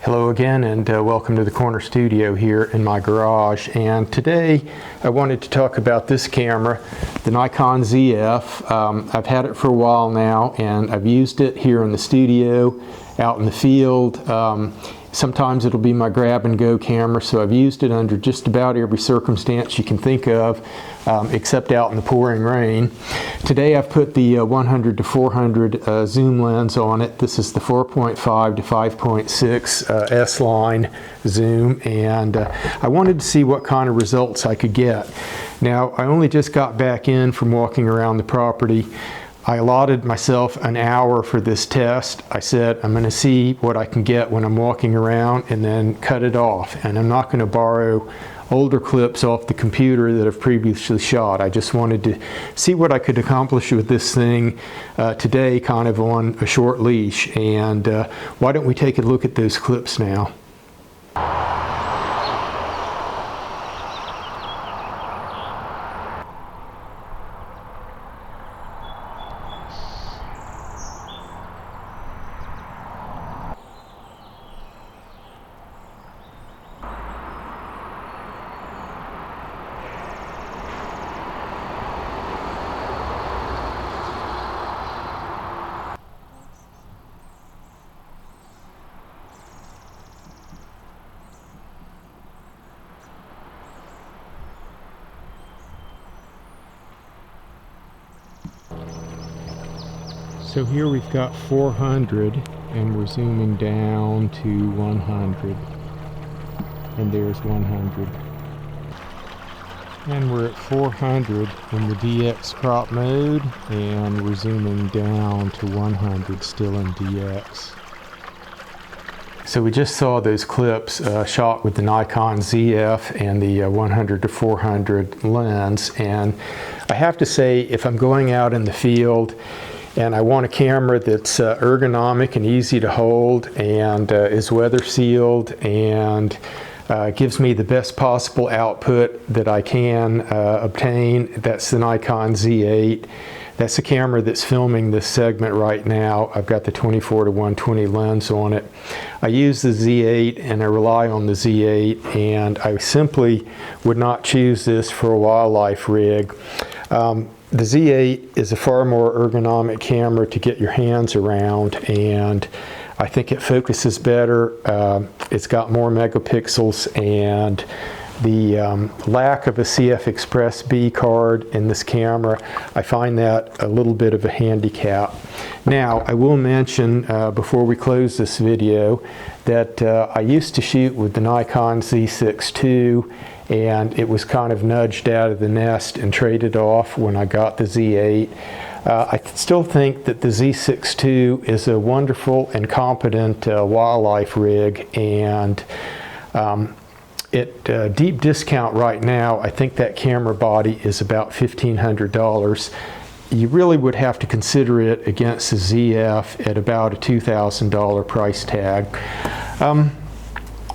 Hello again, and welcome to the corner studio here in my garage. And today I wanted to talk about this camera, the Nikon ZF. I've had it for a while now, and I've used it here in the studio, out in the field. Sometimes it'll be my grab and go camera, so I've used it under just about every circumstance you can think of, except out in the pouring rain. Today I've put the 100 to 400 zoom lens on it. This is the 4.5 to 5.6 S-line zoom, and I wanted to see what kind of results I could get. Now, I only just got back in from walking around the property. I allotted myself an hour for this test. I said I'm going to see what I can get when I'm walking around and then cut it off. And I'm not going to borrow older clips off the computer that I've previously shot. I just wanted to see what I could accomplish with this thing today, kind of on a short leash. And why don't we take a look at those clips now? So here we've got 400 and we're zooming down to 100, and there's 100. And we're at 400 in the DX crop mode, and we're zooming down to 100 still in DX. So we just saw those clips shot with the Nikon ZF and the 100 to 400 lens, and I have to say, if I'm going out in the field and I want a camera that's ergonomic and easy to hold and is weather sealed and gives me the best possible output that I can obtain, that's the Nikon Z8. That's the camera that's filming this segment right now. I've got the 24 to 120 lens on it. I use the Z8 and I rely on the Z8, and I simply would not choose this for a wildlife rig. The Z8 is a far more ergonomic camera to get your hands around, and I think it focuses better. It's got more megapixels, and the lack of a CF Express B card in this camera, I find that a little bit of a handicap. Now, I will mention before we close this video that I used to shoot with the Nikon Z6 II, and it was kind of nudged out of the nest and traded off when I got the Z8. I still think that the Z6 II is a wonderful and competent wildlife rig, and at deep discount right now, I think that camera body is about $1,500. You really would have to consider it against the ZF at about a $2,000 price tag.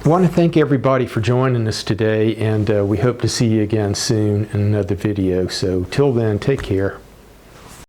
I want to thank everybody for joining us today, and we hope to see you again soon in another video. So till then, take care.